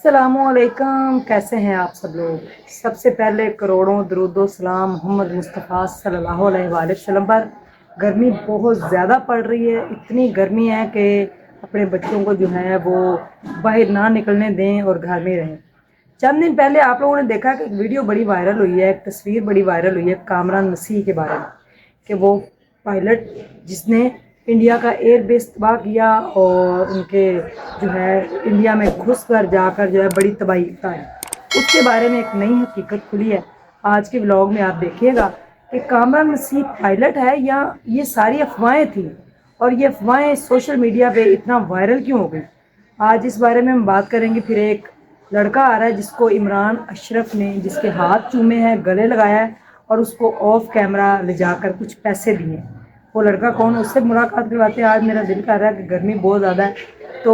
अस्सलामुअलैकुम, कैसे हैं आप सब लोग। सबसे पहले करोड़ों दरूदो सलाम मोहम्मद मुस्तफ़ा सल्लल्लाहु अलैहि वसल्लम पर। गर्मी बहुत ज़्यादा पड़ रही है, इतनी गर्मी है कि अपने बच्चों को जो है वो बाहर ना निकलने दें और घर में रहें। चंद दिन पहले आप लोगों ने देखा कि एक वीडियो बड़ी वायरल हुई है, एक तस्वीर बड़ी वायरल हुई है कामरान मसीह के बारे में, कि वो पायलट जिसने इंडिया का एयर बेस तबाह किया और उनके जो है इंडिया में घुस कर जाकर जो है बड़ी तबाही है। उसके बारे में एक नई हकीकत खुली है। आज के व्लॉग में आप देखिएगा कि कामरान मसीह पायलट है या ये सारी अफवाहें थी, और ये अफवाहें सोशल मीडिया पे इतना वायरल क्यों हो गई। आज इस बारे में हम बात करेंगे। फिर एक लड़का आ रहा है जिसको इमरान अशरफ ने, जिसके हाथ चूमे हैं, गले लगाया है और उसको ऑफ कैमरा ले जाकर कुछ पैसे दिए। वो लड़का कौन, उससे मुलाकात करवाते हैं। आज मेरा दिल कर रहा है कि गर्मी बहुत ज़्यादा है तो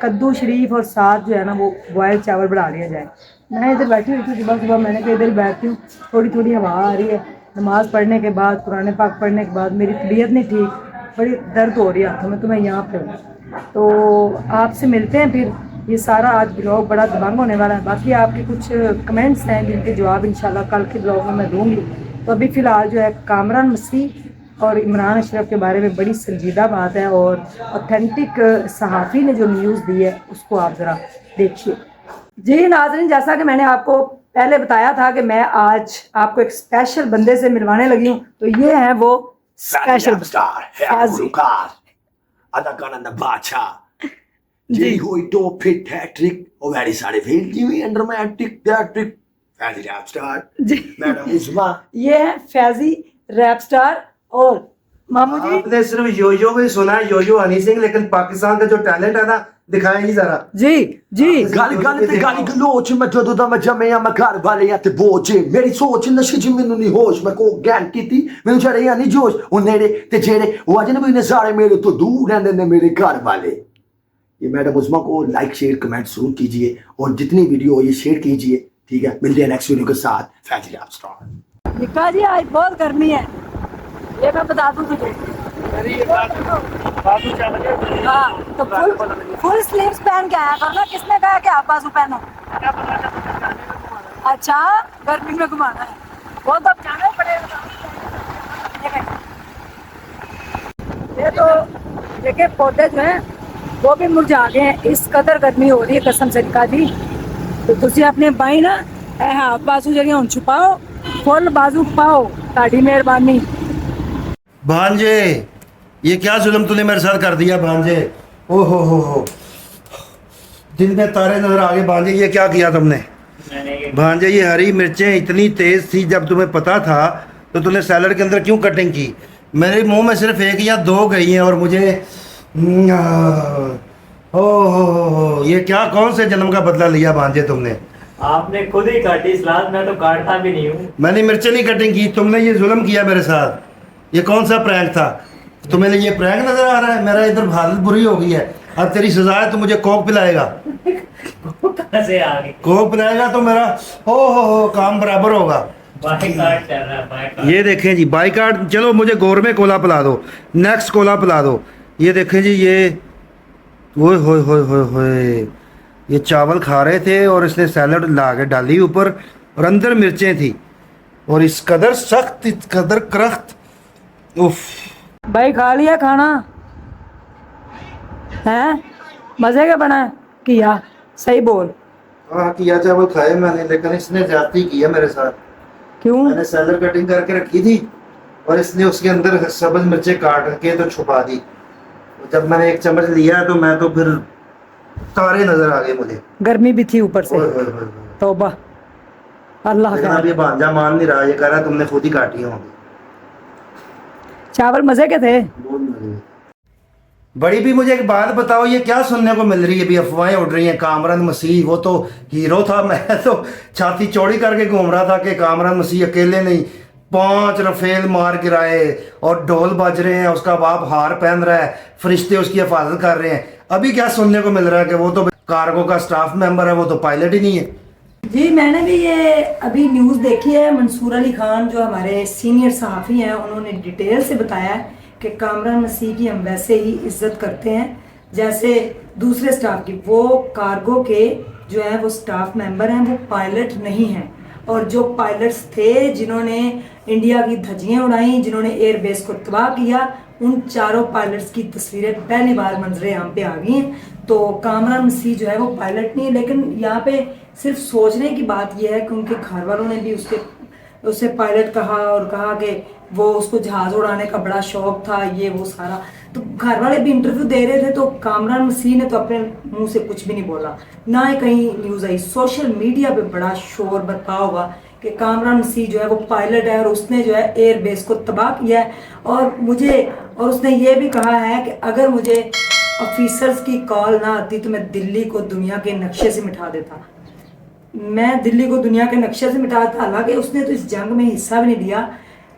कद्दू शरीफ और साथ जो है ना वो बॉयल चावल बना लिया जाए। मैं इधर बैठी हुई थी सुबह सुबह, मैंने कहा इधर बैठती हूँ, थोड़ी थोड़ी हवा आ रही है। नमाज़ पढ़ने के बाद, कुरान पाक पढ़ने के बाद मेरी तबीयत नहीं ठीक, बड़ी दर्द हो रही है हाथों में, तो मैं यहाँ पे हूँ। तो आपसे मिलते हैं फिर। ये सारा आज ब्लॉग बड़ा दबंग होने वाला है। बाकी आपके कुछ कमेंट्स हैं जिनके जवाब इंशाल्लाह कल के ब्लॉग में मैं दूँगी। तो अभी फ़िलहाल जो है कामरान मसीह और इमरान अशरफ के बारे में बड़ी संजीदा बात है, और ऑथेंटिक सहाफ़ी ने जो न्यूज़ दी है उसको आप ज़रा देखिए। जी नाज़रीन, जैसा कि मैंने आपको पहले बताया था कि मैं आज आपको एक स्पेशल बंदे से मिलवाने लगी हूँ, तो ये है वो स्पेशल जी हुई टॉप हिट हैट्रिक और वेरी सारे फेल जी अंडर मैट्रिक दैट्रिक फैजी रैप स्टार जी मैडम उस्मा। ये है फैजी रैप स्टार। और मामू जी, आपने सिर्फ योयो को ही सुना है, योयो हनी सिंह, लेकिन पाकिस्तान का जो टैलेंट है ना दिखाया ही जरा। जी जी गाली गाली ते गाली गलोच मैं ਜਦੋਂ ਦਾ ਮੈਂ ਜੰਮਿਆ ਮੈਂ ਘਰ ਵਾਲੇ ਆ ਤੇ ਬੋਝ ਮੇਰੀ ਸੋਚ ਨਸ਼ੇ ਚ ਮੈਨੂੰ ਨਹੀਂ ਹੋਸ਼ ਮੈਂ ਕੋ ਗਿਆਨ ਕੀਤੀ ਮੈਨੂੰ ਚੜਿਆ ਨਹੀਂ ਜੋਸ਼ ਉਹ ਨੇੜੇ ਤੇ ਜਿਹੜੇ ਉਹ ਅਜਨਬੀ ਨੇ ਸਾਰੇ ਮੇਰੇ ਤੋਂ दूर रहते हैं मेरे घर वाले। ये मैडम उस्मा को लाइक शेयर कमेंट जरूर कीजिए और जितनी वीडियो हो ये शेयर कीजिए, ठीक है। मिलते हैं नेक्स्ट वीडियो के साथ। Faizi rap star. निका जी आज बहुत गर्मी है, ये मैं बता दूं तुझे। हाँ तो फुल स्लीव्स पहन के आया करना। किसने कहा कि आप बाजू पहनो? अच्छा गर्मी में घुमाना है वो तो अब जाना ही पड़ेगा। ये तो देखे पौधे जो हैं वो भी मुरझा गए हैं, इस कदर गर्मी हो रही है कसम से। निका जी तो तुझे अपने भाई ना हाथ बाजू जरिए हुण छुपाओ, फुल बाजू पाओ, ताड़ी मेहरबानी। भांजे ये क्या जुल्म तूने मेरे साथ कर दिया भांजे। ओ हो दिन में तारे नजर आ गए भांजे, ये क्या किया तुमने भांजे। ये हरी मिर्चें इतनी तेज थी, जब तुम्हें पता था तो तूने सैलड के अंदर क्यों कटिंग की। मेरे मुंह में सिर्फ एक या दो गई हैं और मुझे हो ये क्या कौन से जन्म का बदला लिया भांजे तुमने। आपने खुद ही काटी सलाद, मैं तो काटता भी नहीं हूँ। मैंने मिर्चें नहीं कटिंग की, तुमने ये जुल्म किया मेरे साथ। ये कौन सा प्रैंक था। तुम्हें ये प्रैंक नजर आ रहा है। मेरा इधर हालत बुरी हो गई है, अब तेरी सजा है तो मुझे कोक पिलाएगा। कैसे आ गई? कोक पिलाएगा तो मेरा हो काम बराबर होगा। बाइकाट चल रहा है, बाइकाट। ये देखें जी बाइकाट, चलो मुझे गोरमे कोला पिला दो, नेक्स्ट कोला पिला दो। ये देखें जी, ये ओए होए ये चावल खा रहे थे और इसने सैलड ला के डाली ऊपर और अंदर मिर्चें थी और इस कदर सख्त, इस कदर करख्त। उफ भाई खा लिया खाना है? मजे का बना किया? सही बोल। हाँ किया, चावल खाए मैंने, लेकिन इसने ज्यादती की है मेरे साथ। क्यों? मैंने सैलड कटिंग करके रखी थी और इसने उसके अंदर सब्ज मिर्चें काट के तो छुपा दी। जब मैंने एक चम्मच लिया तो मैं तो फिर तारे नजर आ गए मुझे। गर्मी भी थी ऊपर से। तौबा अल्लाह लेकिन का। अब ये भांजा मान नहीं रहा, ये कह रहा तुमने खुद ही काटी होंगी। चावल मजे के थे। बड़ी भी मुझे एक बात बताओ, ये क्या सुनने को मिल रही है? भी अफवाहें उड़ रही हैं कामरान मसीह वो तो हीरो था, मैं तो छाती चौड़ी करके घूम रहा था कि कामरान मसीह अकेले नहीं, 5 रफेल मार गिराए और ढोल बज रहे हैं, उसका बाप हार पहन रहा है, फरिश्ते उसकी हिफाजत कर रहे हैं। अभी क्या सुनने को मिल रहा है कि वो तो कार्गो का स्टाफ मेंबर है, वो तो पायलट ही नहीं है। जी मैंने भी ये अभी न्यूज़ देखी है। मंसूर अली खान जो हमारे सीनियर सहाफ़ी हैं, उन्होंने डिटेल से बताया है कि कामरान मसीह की हम वैसे ही इज्जत करते हैं जैसे दूसरे स्टाफ की। वो कार्गो के जो है वो स्टाफ मेंबर हैं, वो पायलट नहीं हैं। और जो पायलट्स थे जिन्होंने इंडिया की धज्जियां उड़ाई, जिन्होंने एयरबेस को तबाह किया, उन चारों पायलट्स की तस्वीरें पहली बार मंजरे आम पे आ गई हैं। तो कामरान मसीह जो है वो पायलट नहीं है, लेकिन यहाँ पे सिर्फ सोचने की बात यह है कि उनके घर वालों ने भी उसे पायलट कहा और कहा कि वो उसको जहाज़ उड़ाने का बड़ा शौक था, ये वो सारा। तो घर वाले भी इंटरव्यू दे रहे थे, तो कामरान मसीह ने तो अपने मुंह से कुछ भी नहीं बोला, ना ही कहीं न्यूज़ आई। सोशल मीडिया पे बड़ा शोर बरपा हुआ कि कामरान मसीह जो है वो पायलट है और उसने जो है एयरबेस को तबाह किया है। और उसने ये भी कहा है कि अगर मुझे ऑफिसर्स की कॉल ना आती तो मैं दिल्ली को दुनिया के नक्शे से मिटा देता। मैं दिल्ली को दुनिया के नक्शे से मिटाता। हालांकि उसने तो इस जंग में हिस्सा भी नहीं लिया।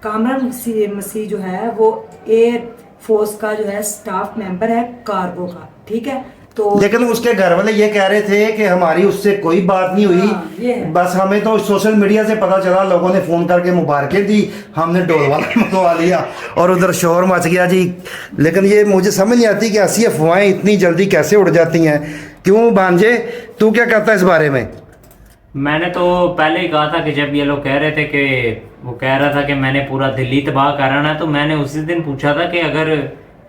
कामरान मसीह जो है वो एयर फोर्स का जो है स्टाफ मेंबर है, कार्गो का, ठीक है। तो लेकिन उसके घर वाले ये कह रहे थे कि हमारी उससे कोई बात नहीं हुई, ये है। बस हमें तो सोशल मीडिया से पता चला, लोगों ने फ़ोन करके मुबारकें दी, हमने डोल वाला मंगवा लिया और उधर शोर मच गया जी। लेकिन ये मुझे समझ नहीं आती कि ऐसी अफवाहें इतनी जल्दी कैसे उड़ जाती हैं। क्यों भांजे, तू क्या कहता है इस बारे में? मैंने तो पहले ही कहा था कि जब ये लोग कह रहे थे कि वो कह रहा था कि मैंने पूरा दिल्ली तबाह कराना है, तो मैंने उसी दिन पूछा था कि अगर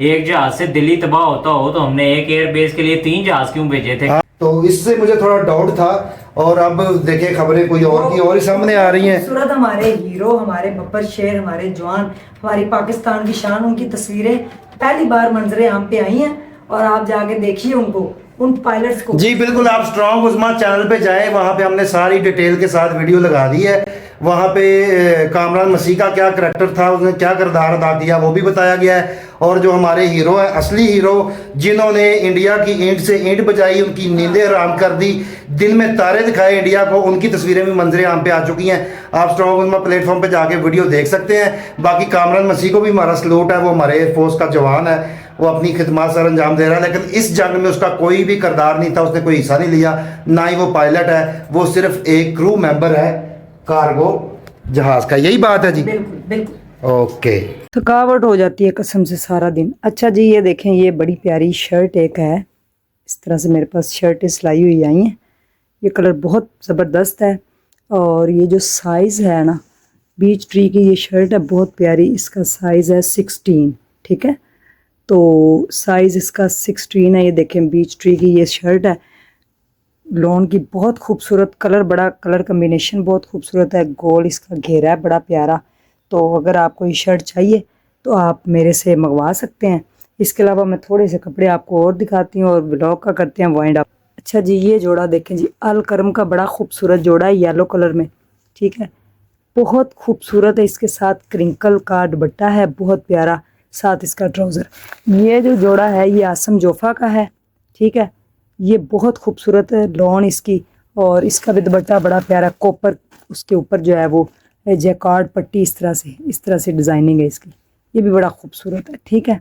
एक जहाज से दिल्ली तबाह होता हो तो हमने एक एयरबेस के लिए 3 जहाज क्यों भेजे थे। तो इससे मुझे थोड़ा डाउट था और अब देखे खबरें कोई और की और ही सामने आ रही हैं। खूबसूरत हमारे हीरो, हमारे बब्बर शेर, हमारे जवान, हमारी पाकिस्तान की शान, उनकी तस्वीरें पहली बार मंजरे आम पे आई हैं। और आप जाके देखिए उनको, उन पायलट्स को। जी बिल्कुल, आप स्ट्रॉन्ग उस्मा चैनल पे जाएं, वहाँ पे हमने सारी डिटेल के साथ वीडियो लगा दी है। वहाँ पे कामरान मसीह का क्या करैक्टर था, उसने क्या किरदार अदा किया, वो भी बताया गया है। और जो हमारे हीरो हैं, असली हीरो जिन्होंने इंडिया की ईंट से ईंट बजाई, उनकी नींदें हराम कर दी, दिन में तारे दिखाए इंडिया को, उनकी तस्वीरें भी मंजरे आम पे आ चुकी हैं। आप स्ट्रॉन्ग उस्मा प्लेटफॉर्म पे जाके वीडियो देख सकते हैं। बाकी कामरान मसीह को भी हमारा सलूट है, वो हमारे एयरफोर्स का जवान है, वो अपनी खिदमत सर अंजाम दे रहा है। लेकिन इस जंग में उसका कोई भी किरदार नहीं था, उसने कोई हिस्सा नहीं लिया, ना ही वो पायलट है, वो सिर्फ एक क्रू मेंबर है कार्गो जहाज का। यही बात है जी। बिल्कुल बिल्कुल। ओके। थकावट हो जाती है कसम से सारा दिन। अच्छा जी, ये देखें, ये बड़ी प्यारी शर्ट एक है, इस तरह से मेरे पास शर्ट सिलाई हुई आई हैं। ये कलर बहुत ज़बरदस्त है और ये जो साइज़ है ना, बीच ट्री की ये शर्ट है, बहुत प्यारी। इसका साइज़ है 16, ठीक है। तो साइज़ इसका 16 है। ये देखें, बीच ट्री की ये शर्ट है, लॉन की, बहुत खूबसूरत कलर, बड़ा कलर कम्बिनेशन बहुत खूबसूरत है। गोल इसका घेरा है बड़ा प्यारा। तो अगर आपको ये शर्ट चाहिए तो आप मेरे से मंगवा सकते हैं। इसके अलावा मैं थोड़े से कपड़े आपको और दिखाती हूँ और ब्लॉग का करते हैं वाइंड अप। अच्छा जी, ये जोड़ा देखें जी, अल करम का बड़ा खूबसूरत जोड़ा है, येलो कलर में, ठीक है, बहुत खूबसूरत है। इसके साथ क्रिंकल का दुपट्टा है, बहुत प्यारा, साथ इसका ट्राउज़र। ये जो जोड़ा है ये आसम जोफ़ा का है, ठीक है। ये बहुत खूबसूरत है लॉन इसकी, और इसका भी दुपट्टा बड़ा प्यारा, कॉपर उसके ऊपर जो है वो जैकार्ड पट्टी, इस तरह से डिज़ाइनिंग है इसकी। ये भी बड़ा खूबसूरत है, ठीक है।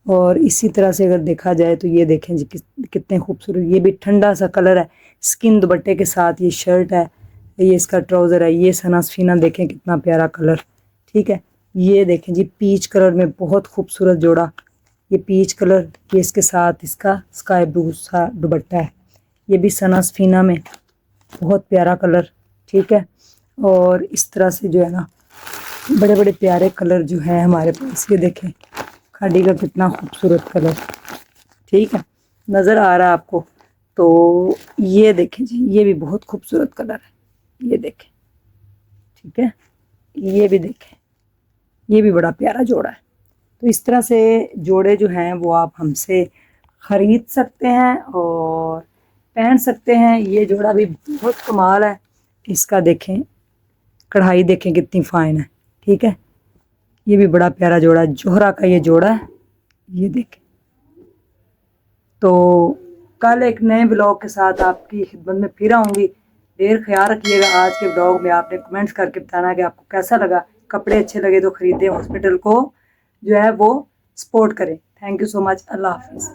और इसी तरह से अगर देखा जाए तो ये देखें जी कितने खूबसूरत, ये भी ठंडा सा कलर है, स्किन दुपट्टे के साथ ये शर्ट है, ये इसका ट्राउज़र है। ये सना सफीना देखें कितना प्यारा कलर, ठीक है। ये देखें जी, पीच कलर में बहुत खूबसूरत जोड़ा, ये पीच कलर, ये इसके साथ इसका स्काई ब्लू सा दुपट्टा है। ये भी सना सफीना में बहुत प्यारा कलर, ठीक है। और इस तरह से जो है ना, बड़े बड़े प्यारे कलर जो है हमारे पास। ये देखें, खाड़ी का कितना खूबसूरत कलर, ठीक है, नज़र आ रहा है आपको। तो ये देखें जी, ये भी बहुत खूबसूरत कलर है, ये देखें, ठीक है। ये भी देखें, ये भी बड़ा प्यारा जोड़ा है। तो इस तरह से जोड़े जो हैं वो आप हमसे ख़रीद सकते हैं और पहन सकते हैं। ये जोड़ा भी बहुत कमाल है, इसका देखें, कढ़ाई देखें कितनी फ़ाइन है, ठीक है। ये भी बड़ा प्यारा जोड़ा है, जोहरा का ये जोड़ा है, ये देखें। तो कल एक नए ब्लॉग के साथ आपकी खिदमत में फिर आऊँगी। ढेर ख्याल रखिएगा। आज के ब्लॉग में आपने कमेंट्स करके बताना कि आपको कैसा लगा। कपड़े अच्छे लगे तो ख़रीदें, हॉस्पिटल को जो है वो सपोर्ट करें। Thank you so much. अल्लाह हाफिज़।